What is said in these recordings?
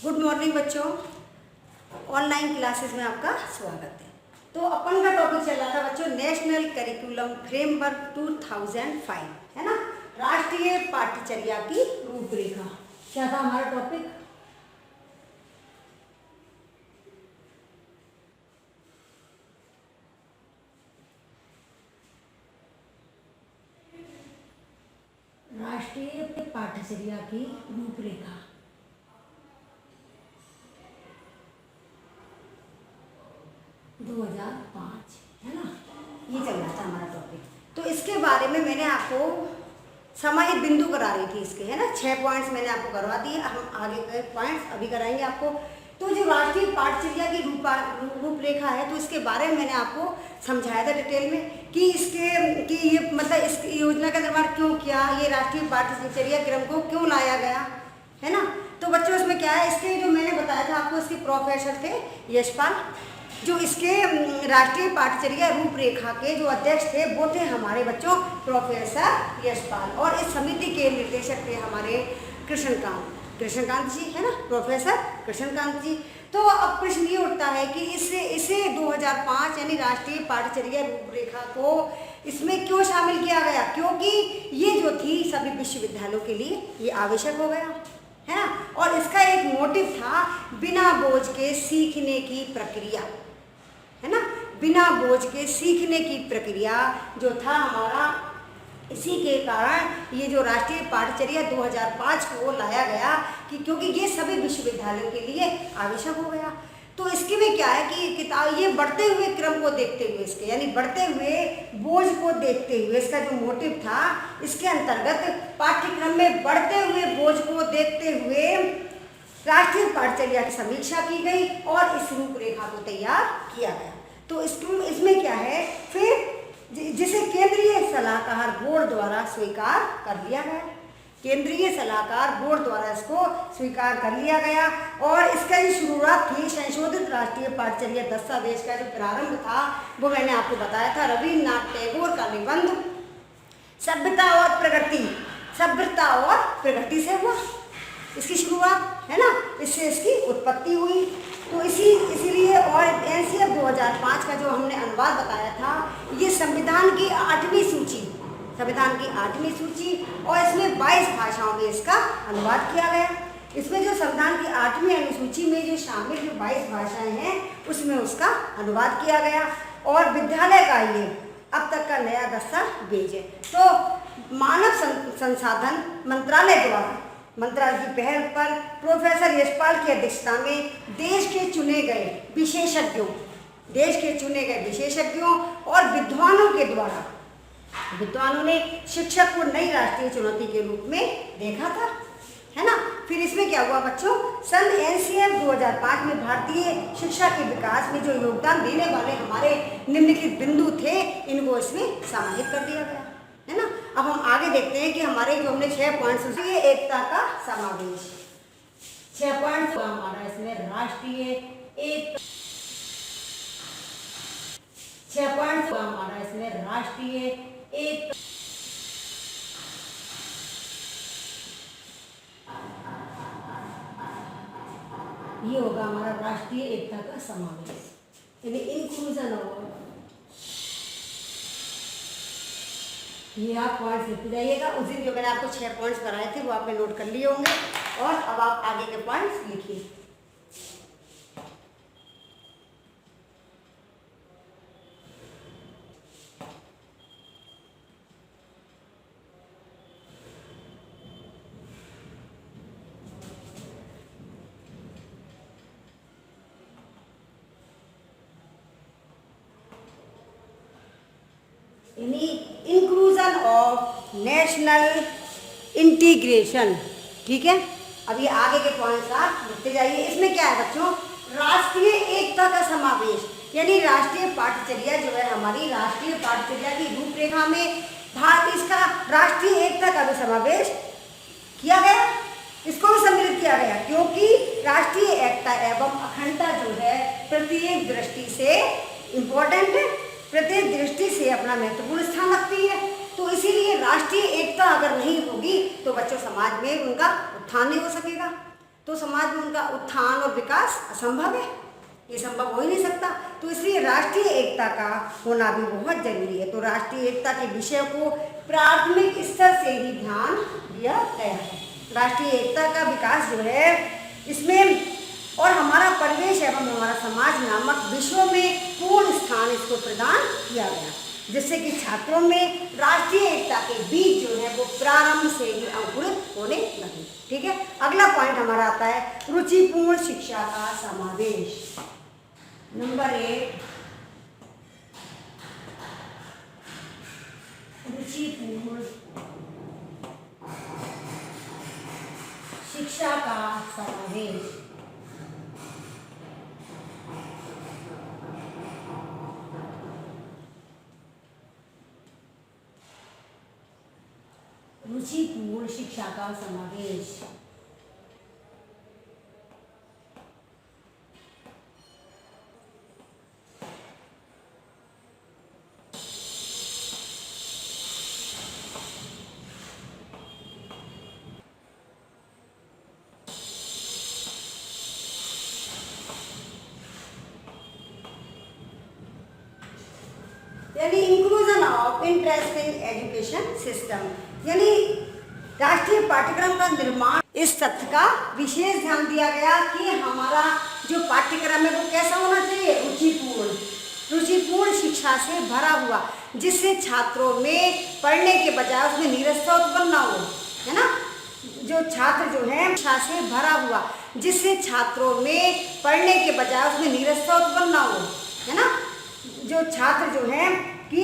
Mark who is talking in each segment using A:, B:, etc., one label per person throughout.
A: Good morning बच्चों। Online classes में आपका स्वागत है। तो अपन का टॉपिक चल रहा था बच्चों नेशनल करिकुलम फ्रेमवर्क 2005, है ना, राष्ट्रीय पाठ्यचर्या की रूपरेखा। क्या था हमारा टॉपिक? राष्ट्रीय पाठ्यचर्या की रूपरेखा। है ना, ये चल रहा था हमारा टॉपिक। तो इसके बारे में मैंने आपको समाहित बिंदु करा रही थी इसके, है ना, 6 पॉइंट्स मैंने आपको करवा दिए। हम आगे के पॉइंट्स अभी कराएंगे आपको। तो जो राष्ट्रीय पाठ्यचर्या की रूपरेखा है, तो इसके बारे में मैंने आपको समझाया था डिटेल में कि ये मतलब इस योजना का निर्माण क्यों किया, ये राष्ट्रीय पाठ्यचर्या क्रम को क्यों लाया गया, है ना। तो बच्चों इसमें क्या है, इसके जो मैंने बताया था आपको, इसके प्रोफेसर थे यशपाल। जो इसके राष्ट्रीय पाठ्यचर्या रूपरेखा के जो अध्यक्ष थे वो थे हमारे बच्चों प्रोफेसर यशपाल, और इस समिति के निर्देशक थे हमारे कृष्णकांत जी, है ना, प्रोफेसर कृष्णकांत जी। तो अब प्रश्न ये उठता है कि इसे 2005 यानी राष्ट्रीय पाठ्यचर्या रूपरेखा को इसमें क्यों शामिल किया गया, क्योंकि ये जो थी सभी विश्वविद्यालयों के लिए ये आवश्यक हो गया, है ना। और इसका एक मोटिव था बिना बोझ के सीखने की प्रक्रिया, है ना, बिना बोझ के सीखने की प्रक्रिया जो था हमारा, इसी के कारण ये जो राष्ट्रीय पाठ्यचर्या 2005 को लाया गया कि क्योंकि ये सभी विश्वविद्यालयों के लिए आवश्यक हो गया। तो इसके में क्या है कि किताब ये बढ़ते हुए क्रम को देखते हुए, इसके यानी बढ़ते हुए बोझ को देखते हुए, इसका जो मोटिव था इसके अंतर्गत पाठ्यक्रम में बढ़ते हुए बोझ को देखते हुए राष्ट्रीय पाठ्यचर्या की समीक्षा की गई और इस रूपरेखा को तैयार किया गया। तो इसमें क्या है फिर, जिसे केंद्रीय सलाहकार बोर्ड द्वारा स्वीकार कर लिया गया, केंद्रीय सलाहकार बोर्ड द्वारा इसको स्वीकार कर लिया गया। और इसका जो शुरुआत थी संशोधित राष्ट्रीय पाठ्यचर्या दस्तावेज का जो प्रारंभ था वो मैंने आपको बताया था रविन्द्रनाथ टैगोर का निबंध सभ्यता और प्रगति से हुआ इसकी शुरुआत, है ना, इससे इसकी उत्पत्ति हुई। तो इसीलिए और एनसीएफ 2005 का जो हमने अनुवाद बताया था, ये संविधान की 8वीं सूची और इसमें 22 भाषाओं में इसका अनुवाद किया गया। इसमें जो संविधान की 8वीं अनुसूची में जो शामिल जो 22 भाषाएं हैं उसमें उसका अनुवाद किया गया। और विद्यालय का ये अब तक का नया दस्तावेज है। तो मानव संसाधन मंत्रालय की पहल पर प्रोफेसर यशपाल की अध्यक्षता में देश के चुने गए विशेषज्ञों और विद्वानों ने शिक्षक को नई राष्ट्रीय चुनौती के रूप में देखा था, है ना। फिर इसमें क्या हुआ बच्चों, सन एनसीएफ 2005 में भारतीय शिक्षा के विकास में जो योगदान देने वाले हमारे निम्नलिखित बिंदु थे इनको इसमें समाहित कर दिया गया, है ना। अब हम आगे देखते हैं कि हमारे जो हमने 6 पॉइंट्स, ये एकता का समावेश, 6 पॉइंट्स हमारा इसमें राष्ट्रीय एक 6 पॉइंट्स हमारा इसमें राष्ट्रीय एक ये होगा हमारा राष्ट्रीय एकता का समावेश, यानी इंक्लूजन होगा। ये आप पॉइंट्स लिखते जाइएगा। उस दिन जो मैंने आपको 6 पॉइंट्स कराए थे वो आपने नोट कर लिए होंगे, और अब आप आगे के पॉइंट्स लिखिए। इंक्लूजन ऑफ नेशनल इंटीग्रेशन, ठीक है। अब ये आगे के पॉइंट्स आप लिखते जाइए। इसमें क्या है बच्चों, राष्ट्रीय एकता का समावेश, यानी राष्ट्रीय पाठ्यचर्या जो है हमारी राष्ट्रीय पाठ्यचर्या की रूपरेखा में भारत इसका राष्ट्रीय एकता का भी समावेश किया गया, इसको भी सम्मिलित किया गया, क्योंकि राष्ट्रीय एकता एवं अखंडता जो है प्रत्येक दृष्टि से इम्पोर्टेंट है, प्रत्येक दृष्टि से अपना महत्वपूर्ण स्थान रखती है। तो इसीलिए राष्ट्रीय एकता अगर नहीं होगी तो बच्चों समाज में उनका उत्थान नहीं हो सकेगा, तो समाज में उनका उत्थान और विकास असंभव है, ये संभव हो ही नहीं सकता। तो इसलिए राष्ट्रीय एकता का होना भी बहुत जरूरी है। तो राष्ट्रीय एकता के विषय को प्राथमिक स्तर से ही ध्यान दिया गया है। राष्ट्रीय एकता का विकास जो है इसमें और हमारा परिवेश एवं हमारा समाज नामक विषयों में पूर्ण स्थान इसको प्रदान किया गया, जिससे कि छात्रों में राष्ट्रीय एकता के बीज जो है वो प्रारंभ से ही अंकुरित होने लगे। ठीक है, अगला पॉइंट हमारा आता है रुचिपूर्ण शिक्षा का समावेश। नंबर 1, रुचिपूर्ण शिक्षा का समावेश। रुचिपूर्ण शिक्षा का समावेश। यानी inclusion of interest in education system, यानी राष्ट्रीय पाठ्यक्रम का निर्माण, इस तथ्य का विशेष ध्यान दिया गया कि हमारा जो पाठ्यक्रम है वो कैसा होना चाहिए, रुचिपूर्ण शिक्षा से भरा हुआ, जिससे छात्रों में पढ़ने के बजाय उसमें नीरसता उत्पन्न ना हो, है ना। जो छात्र जो है शिक्षा से भरा हुआ, जिससे छात्रों में पढ़ने के बजाय उसमें नीरसता उत्पन्न ना हो, है ना। जो छात्र जो हैं कि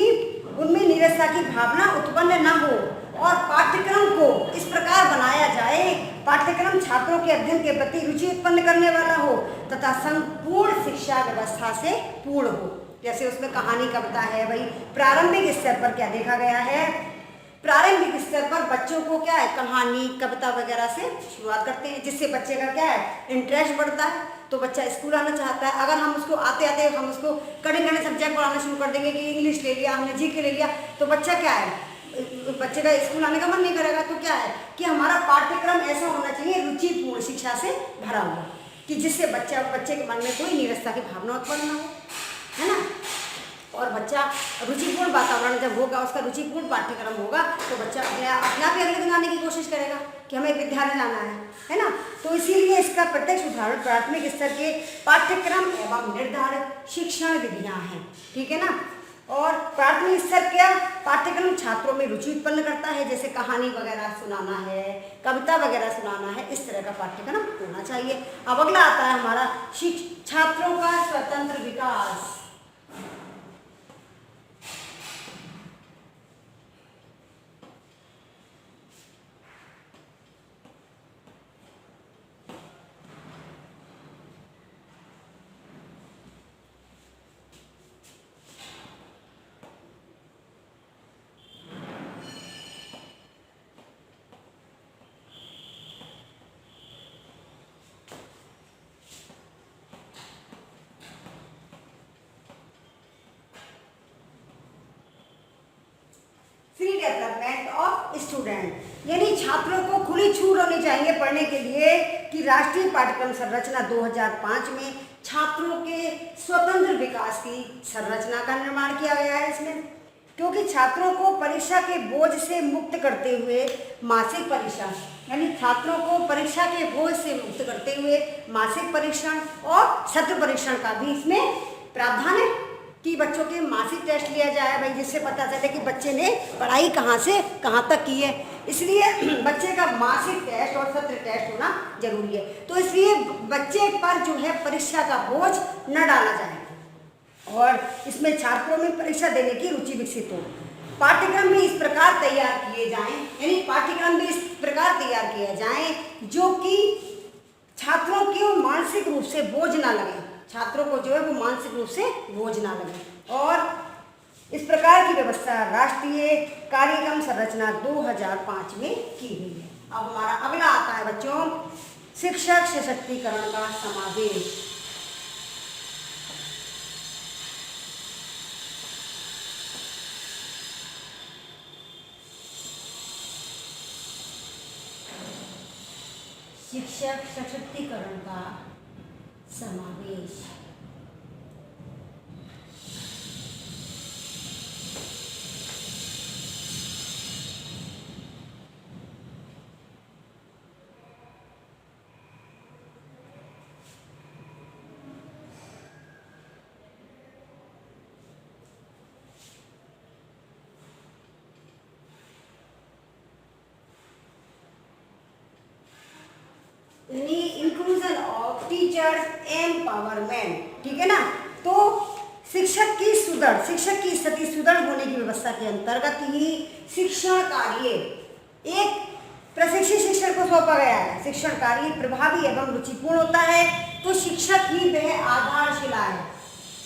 A: उनमें निराशा की भावना उत्पन्न न हो और पाठ्यक्रम को इस प्रकार बनाया जाए, पाठ्यक्रम छात्रों के अध्ययन के प्रति रुचि उत्पन्न करने वाला हो तथा संपूर्ण शिक्षा व्यवस्था से पूर्ण हो। जैसे उसमें कहानी कविता है, भाई प्रारंभिक स्तर पर क्या देखा गया है, प्रारंभिक स्तर पर बच्चों को क्या है कहानी कविता वगैरह से शुरुआत करते हैं, जिससे बच्चे का क्या है इंटरेस्ट बढ़ता है, तो बच्चा स्कूल आना चाहता है। अगर हम उसको आते आते हम उसको कड़े सब्जेक्ट पढ़ाना शुरू कर देंगे कि इंग्लिश ले लिया हमने, जीके ले लिया, तो बच्चा क्या है, बच्चे का स्कूल आने का मन नहीं करेगा। तो क्या है कि हमारा पाठ्यक्रम ऐसा होना चाहिए रुचिपूर्ण शिक्षा से भरा हुआ, कि जिससे बच्चे के मन में कोई निरस्ता की भावना उत्पन्न ना हो, है ना। और बच्चा रुचिपूर्ण वातावरण जब होगा, उसका रुचिपूर्ण पाठ्यक्रम होगा, तो बच्चा अपने आप ही अगले दिन आने की कोशिश करेगा कि हमें विद्यालय जाना है ना। तो इसीलिए इसका प्रत्यक्ष उदाहरण प्राथमिक स्तर के पाठ्यक्रम एवं निर्धारित शिक्षण विधियां हैं, ठीक है ना। और प्राथमिक स्तर का पाठ्यक्रम छात्रों में रुचि उत्पन्न करता है, जैसे कहानी वगैरह सुनाना है, कविता वगैरह सुनाना है, इस तरह का पाठ्यक्रम होना चाहिए। अब अगला आता है हमारा छात्रों का स्वतंत्र विकास। फ्री डेवलपमेंट ऑफ स्टूडेंट, यानी छात्रों को खुली छूट होनी चाहिए पढ़ने के लिए, कि राष्ट्रीय पाठ्यक्रम संरचना 2005 में छात्रों के स्वतंत्र विकास की संरचना का निर्माण किया गया है इसमें, क्योंकि छात्रों को परीक्षा के बोझ से मुक्त करते हुए मासिक परीक्षा, यानी छात्रों को परीक्षा के बोझ से मुक्त करते हुए मासिक परीक्षण और सत्र परीक्षण का भी इसमें प्रावधान है, कि बच्चों के मासिक टेस्ट लिया जाए भाई, जिससे पता चले कि बच्चे ने पढ़ाई कहाँ से कहाँ तक की है। इसलिए बच्चे का मासिक टेस्ट और सत्र टेस्ट होना जरूरी है। तो इसलिए बच्चे पर जो है परीक्षा का बोझ न डाला जाए और इसमें छात्रों में परीक्षा देने की रुचि विकसित हो। पाठ्यक्रम भी इस प्रकार तैयार किए जाएं, यानी पाठ्यक्रम भी इस प्रकार तैयार किया जाए जो कि छात्रों को मानसिक रूप से बोझ ना लगे, छात्रों को जो है वो मानसिक रूप से बोझ ना लगे। और इस प्रकार की व्यवस्था राष्ट्रीय कार्यक्रम संरचना 2005 में की गई है। अब हमारा अगला आता है बच्चों शिक्षक सशक्तिकरण का समावेश। शिक्षक शिक्षक सशक्तिकरण का समावेश। यानी इंक्लूजन ऑफ टीचर्स एम्पावरमेंट, ठीक है ना। तो शिक्षक की स्थिति सुदृढ़ होने की व्यवस्था के अंतर्गत ही शिक्षण कार्य एक प्रशिक्षित शिक्षक को सौंपा गया है। शिक्षण कार्य प्रभावी एवं रुचिपूर्ण होता है तो शिक्षक ही वह आधारशिला है,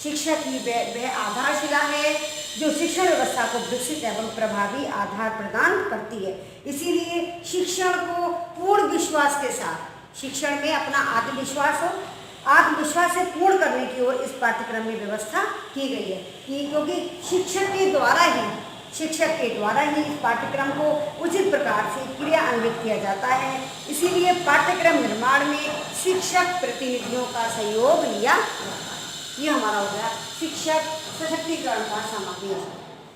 A: शिक्षक ही वह आधारशिला है जो शिक्षण व्यवस्था को विकसित एवं प्रभावी आधार प्रदान करती है। इसीलिए शिक्षण को पूर्ण विश्वास के साथ, शिक्षण में अपना आत्मविश्वास से पूर्ण करने की ओर इस पाठ्यक्रम में व्यवस्था की गई है। क्योंकि शिक्षक के द्वारा ही इस पाठ्यक्रम को उचित प्रकार से क्रियान्वित किया जाता है। इसीलिए पाठ्यक्रम निर्माण में शिक्षक प्रतिनिधियों का सहयोग लिया जाता है। ये हमारा हो गया शिक्षक सशक्तिकरण का समावेश।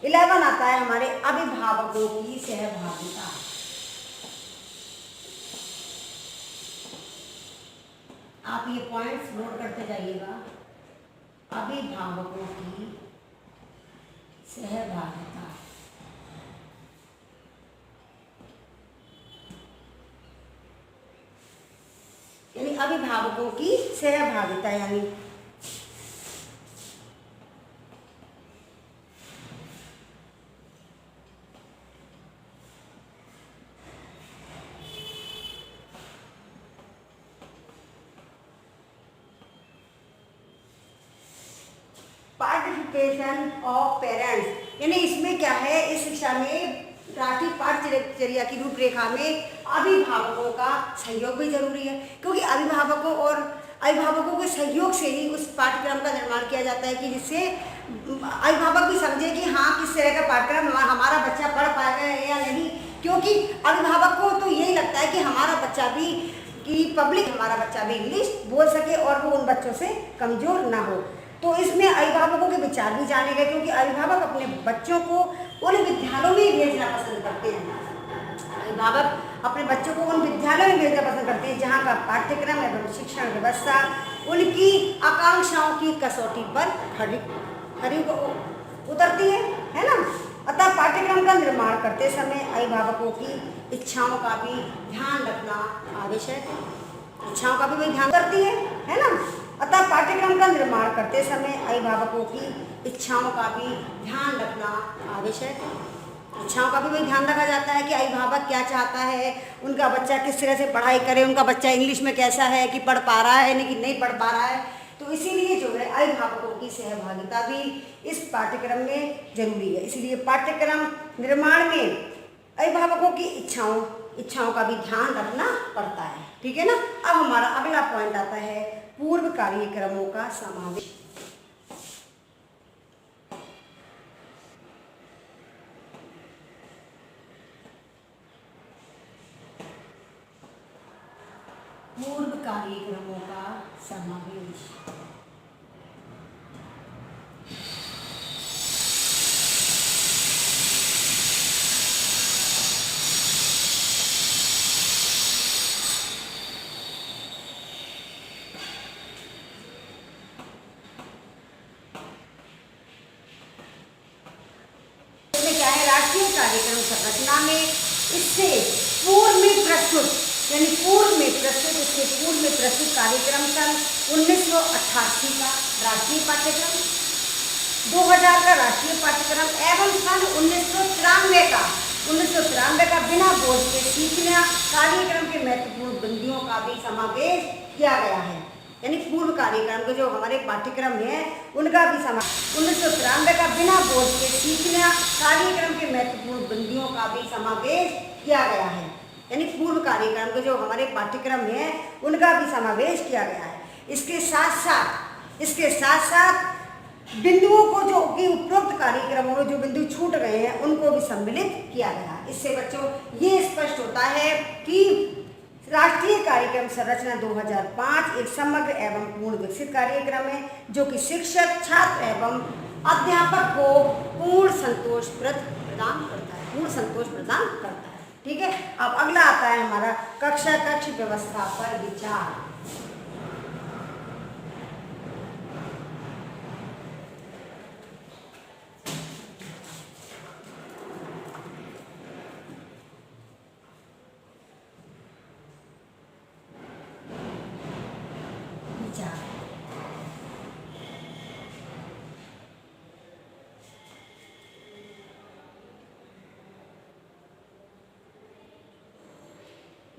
A: 11 आता है हमारे अभिभावकों की सहभागिता। आप ये पॉइंट्स नोट करते जाइएगा। अभिभावकों की सहभागिता, यानी अभिभावकों की सहभागिता यानी पार्टिसिपेशन ऑफ पेरेंट्स, यानी इसमें क्या है, इस शिक्षा में राष्ट्रीय पाठ्यचर्या की रूपरेखा में अभिभावकों का सहयोग भी जरूरी है। क्योंकि अभिभावकों के सहयोग से ही उस पाठ्यक्रम का निर्माण किया जाता है कि जिससे अभिभावक भी समझे कि हाँ किस तरह का पाठ्यक्रम हमारा बच्चा पढ़ पाएगा या नहीं। क्योंकि अभिभावक को तो यही लगता है कि हमारा बच्चा भी हमारा बच्चा भी इंग्लिश बोल सके और वो उन बच्चों से कमजोर ना हो। तो इसमें अभिभावकों के विचार भी जाने गए, क्योंकि अभिभावक अपने बच्चों को उन विद्यालयों में भेजना पसंद करते हैं। अभिभावक अपने बच्चों को उन विद्यालयों में भेजना पसंद करते हैं जहाँ का पाठ्यक्रम एवं शिक्षण व्यवस्था उनकी आकांक्षाओं की कसौटी पर खरी उतरती है ना। अतः पाठ्यक्रम का निर्माण करते समय अभिभावकों की इच्छाओं का भी ध्यान रखना आवश्यक है। इच्छाओं का भी वही ध्यान करती है ना। अतः पाठ्यक्रम का निर्माण करते समय अभिभावकों की इच्छाओं का भी ध्यान रखना आवश्यक है। इच्छाओं का भी वही ध्यान रखा जाता है कि अभिभावक क्या चाहता है, उनका बच्चा किस तरह से पढ़ाई करे, उनका बच्चा इंग्लिश में कैसा है, कि पढ़ पा रहा है कि नहीं पढ़ पा रहा है। तो इसीलिए जो है अभिभावकों की सहभागिता भी इस पाठ्यक्रम में जरूरी है। इसलिए पाठ्यक्रम निर्माण में अभिभावकों की इच्छाओं का भी ध्यान रखना पड़ता है, ठीक है ना। अब हमारा अगला पॉइंट आता है पूर्व कार्यक्रमों का समावेश। पूर्व कार्यक्रमों का समावेश। राष्ट्रीय कार्यक्रम संरचना में इससे पूर्व में प्रस्तुत कार्यक्रम सन 1988 का राष्ट्रीय पाठ्यक्रम, 2000 का राष्ट्रीय पाठ्यक्रम एवं सन 1993 का बिना बोझ के सीखना कार्यक्रम के महत्वपूर्ण बिंदुओं का भी समावेश किया गया है। यानी पूर्व कार्यक्रम के जो हमारे पाठ्यक्रम है उनका भी 1993 का बिना बोझ के सीखना कार्यक्रम के महत्वपूर्ण बिंदुओं का भी समावेश किया गया है। यानी पूर्व कार्यक्रम के जो हमारे पाठ्यक्रम है उनका भी समावेश किया गया है। इसके साथ साथ बिंदुओं को जो कि उपरोक्त कार्यक्रमों में जो बिंदु छूट गए हैं उनको भी सम्मिलित किया गया। इससे बच्चों ये स्पष्ट होता है कि राष्ट्रीय कार्यक्रम संरचना 2005 एक समग्र एवं पूर्ण विकसित कार्यक्रम है जो कि शिक्षक, छात्र एवं अध्यापक को पूर्ण संतोष प्रदान करता है, पूर्ण संतोष प्रदान करता है। ठीक है, अब अगला आता है हमारा कक्षा कक्ष व्यवस्था पर विचार।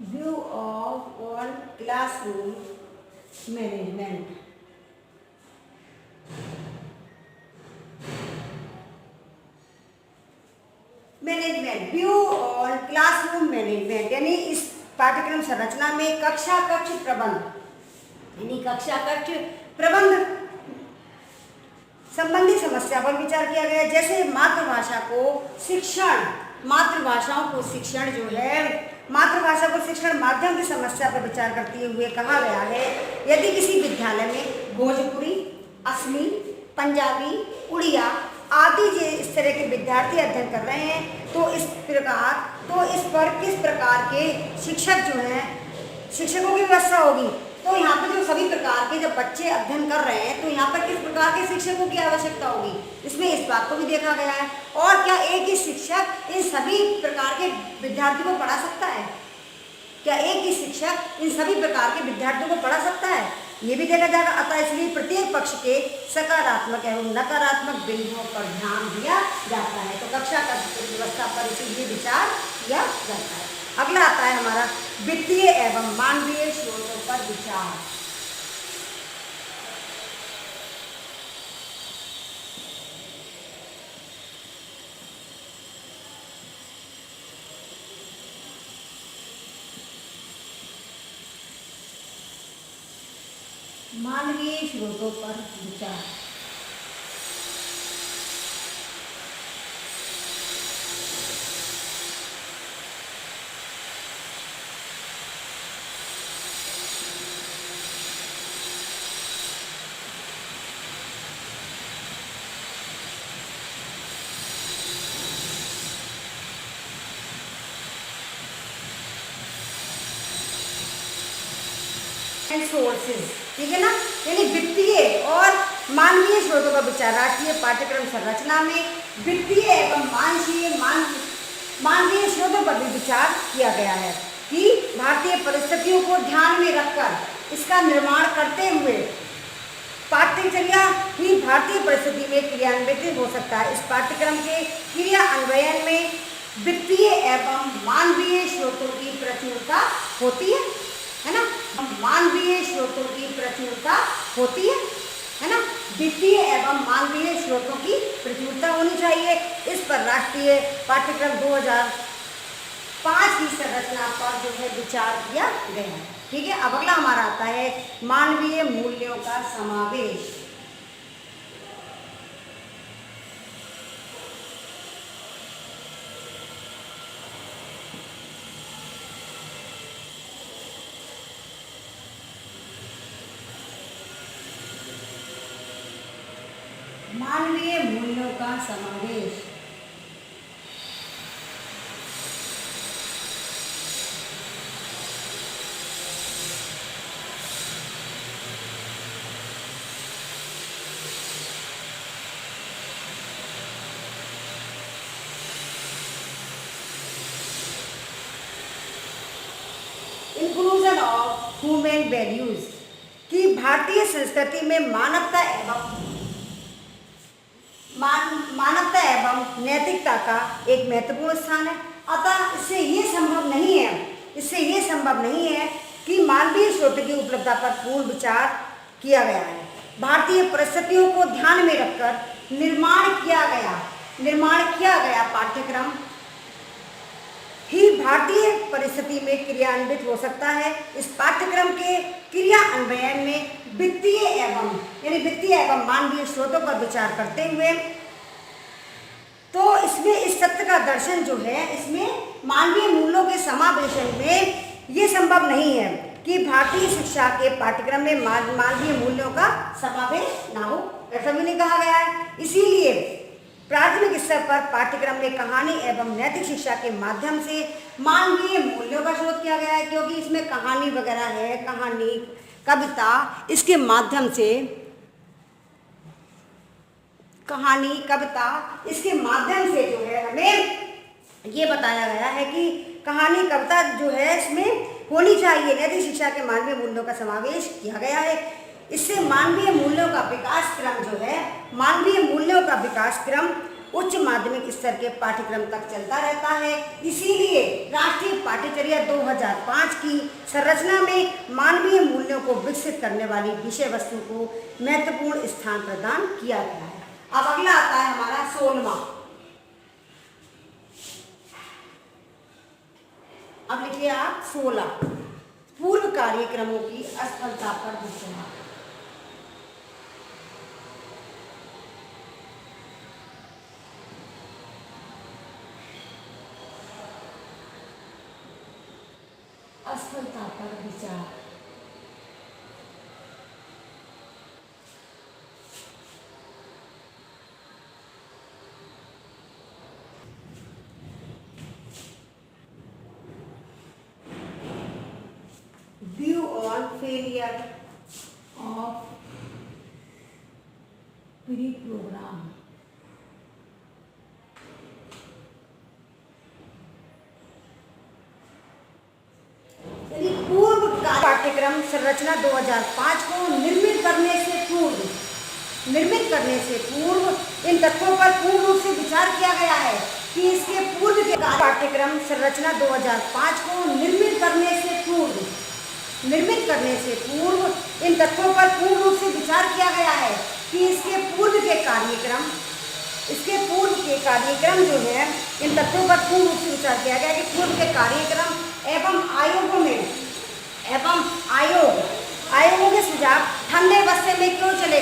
A: View of on classroom management. Management, view on classroom management, यानी इस पाठ्यक्रम संरचना में कक्षा कक्ष प्रबंध, यानी कक्षा कक्ष प्रबंध संबंधी समस्या पर विचार किया गया। जैसे मातृभाषा को शिक्षण, मातृभाषाओं को शिक्षण जो है, मातृभाषा को शिक्षण माध्यम की समस्या पर विचार करते हुए कहा गया है यदि किसी विद्यालय में भोजपुरी, असमी, पंजाबी, उड़िया आदि इस तरह के विद्यार्थी अध्ययन कर रहे हैं तो इस पर किस प्रकार के शिक्षक जो हैं, शिक्षकों की व्यवस्था होगी। तो यहाँ पर जो सभी प्रकार के जब बच्चे अध्ययन कर रहे हैं तो यहाँ पर किस प्रकार के शिक्षकों की आवश्यकता होगी, इसमें इस बात को भी देखा गया है। और क्या एक ही शिक्षक इन सभी प्रकार के विद्यार्थियों को पढ़ा सकता है? क्या एक ही शिक्षक इन सभी प्रकार के विद्यार्थियों को पढ़ा सकता है? ये भी देखा जाएगा। अतः इसलिए प्रत्येक पक्ष के सकारात्मक एवं नकारात्मक बिंदुओं पर ध्यान दिया जाता है। तो कक्षा कक्ष व्यवस्था पर इसीलिए विचार किया जाता है। अगला आता है हमारा वित्तीय एवं मानवीय स्रोतों पर विचार। मानवीय स्रोतों पर विचार। सोर्सेज, ठीक है ना, यानी वित्तीय और मानवीय स्रोतों का विचार। राष्ट्रीय पाठ्यक्रम संरचना में वित्तीय एवं मानवीय स्रोतों पर भी विचार किया गया है कि भारतीय परिस्थितियों को ध्यान में रखकर इसका निर्माण करते हुए पाठ्यचर्या ही भारतीय परिस्थिति में क्रियान्वित हो सकता है। इस पाठ्यक्रम के क्रिया अन्वयन में वित्तीय एवं मानवीय स्रोतों की प्रचुरता होती है ना, मानवीय स्रोतों की प्रचुरता होती है ना, वित्तीय एवं मानवीय स्रोतों की प्रचुरता होनी चाहिए। इस पर राष्ट्रीय पाठ्यक्रम 2005 की संरचना पर जो है विचार किया गया है। ठीक है, अब अगला हमारा आता है मानवीय मूल्यों का समावेश। मानवीय मूल्यों का समावेश। इंक्लूजन ऑफ ह्यूमन वैल्यूज की भारतीय संस्कृति में मानवता एवं नैतिकता का एक महत्वपूर्ण स्थान है। अतः इससे ये संभव नहीं है कि मानवीय स्रोत की उपलब्धता पर पूर्ण विचार किया गया है। भारतीय परिस्थितियों को ध्यान में रखकर निर्माण किया गया पाठ्यक्रम ही भारतीय परिस्थिति में क्रियान्वित हो सकता है। इस पाठ्यक्रम के क्रिया अन्वयन में वित्तीय एवं मानवीय स्रोतों पर विचार करते हुए तो इसमें इस तथ्य का दर्शन जो है, इसमें मानवीय मूल्यों के समावेशन में ये संभव नहीं है कि भारतीय शिक्षा के पाठ्यक्रम में मानवीय मूल्यों का समावेश ना हो, ऐसा भी नहीं कहा गया है। इसीलिए प्राथमिक स्तर पर पाठ्यक्रम में कहानी एवं नैतिक शिक्षा के माध्यम से मानवीय मूल्यों का शोध किया गया है, क्योंकि इसमें कहानी वगैरह है, कहानी, कविता, इसके माध्यम से कहानी, कविता, इसके माध्यम से जो है हमें ये बताया गया है कि कहानी, कविता जो है इसमें होनी चाहिए। नैतिक शिक्षा के मानवीय मूल्यों का समावेश किया गया है। इससे मानवीय मूल्यों का विकास क्रम जो है, मानवीय मूल्यों का विकास क्रम उच्च माध्यमिक स्तर के पाठ्यक्रम तक चलता रहता है। इसीलिए राष्ट्रीय पाठ्यचर्या 2005 की संरचना में मानवीय मूल्यों को विकसित करने वाली विषय वस्तु को महत्वपूर्ण स्थान प्रदान किया गया है। अब अगला आता है हमारा 16वां। अब लिखिए आप 16, पूर्व कार्यक्रमों की असफलता पर विचार। असफलता पर विचार। View on failure of pre-program। पूर्व पाठ्यक्रम संरचना 2005 को निर्मित करने से पूर्व इन तथ्यों पर पूर्ण रूप से विचार किया गया है कि इसके पूर्व के पाठ्यक्रम संरचना 2005 को निर्मित करने से पूर्व इन तथ्यों पर पूर्ण रूप से विचार किया गया है कि इसके पूर्व के कार्यक्रम जो है, इन तथ्यों पर पूर्ण रूप से विचार किया गया है कि पूर्व के कार्यक्रम आयोगों के सुझाव ठंडे बस्ते में क्यों चले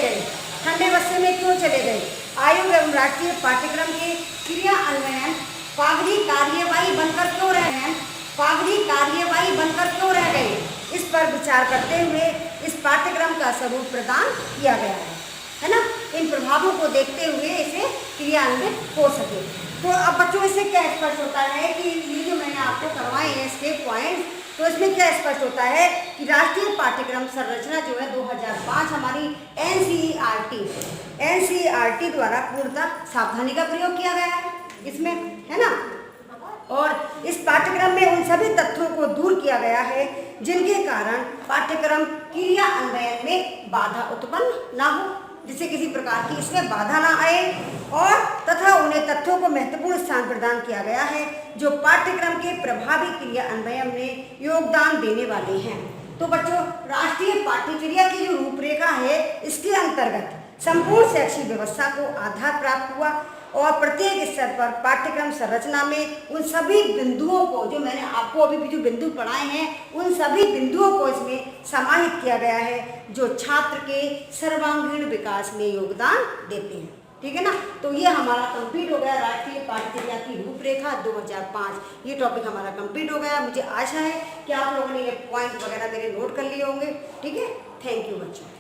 A: गए। आयोग एवं राष्ट्रीय पाठ्यक्रम के क्रियान्वयन कागजी कार्यवाही बनकर क्यों रह गए, इस पर विचार करते हुए इस पाठ्यक्रम का स्वरूप प्रदान किया गया है ना। इन प्रभावों को देखते हुए इसे क्रियान्वित हो सके। तो अब बच्चों इससे क्या स्पष्ट होता है कि ये जो मैंने आपको करवाए हैं इसके पॉइंट, तो इसमें क्या स्पष्ट होता है कि राष्ट्रीय पाठ्यक्रम संरचना जो है 2005 हमारी एनसीईआरटी द्वारा पूर्णतः सावधानी का प्रयोग किया गया है इसमें, है ना। और इस पाठ्यक्रम में उन सभी तथ्यों को दूर किया गया है जिनके कारण पाठ्यक्रम क्रियान्वयन में बाधा उत्पन्न ना हो, जिससे किसी प्रकार की इसमें बाधा ना आए, और तथा उन्हें तथ्यों को महत्वपूर्ण स्थान प्रदान किया गया है जो पाठ्यक्रम के प्रभावी क्रियान्वयन में योगदान देने वाले हैं। तो बच्चों, राष्ट्रीय पाठ्यचर्या की जो रूपरेखा है, इसके अंतर्गत संपूर्ण शैक्षिक व्यवस्था को आधार प्राप्त हुआ और प्रत्येक स्तर पर पाठ्यक्रम संरचना में उन सभी बिंदुओं को, जो मैंने आपको अभी भी जो बिंदु पढ़ाए हैं, उन सभी बिंदुओं को इसमें समाहित किया गया है जो छात्र के सर्वांगीण विकास में योगदान देते हैं। ठीक है ना। तो ये हमारा कंप्लीट हो गया, राष्ट्रीय पाठ्यचर्या की रूपरेखा 2005, ये टॉपिक हमारा कंप्लीट हो गया। मुझे आशा है कि आप लोगों ने ये पॉइंट वगैरह मेरे नोट कर लिए होंगे। ठीक है, थैंक यू बच्चों।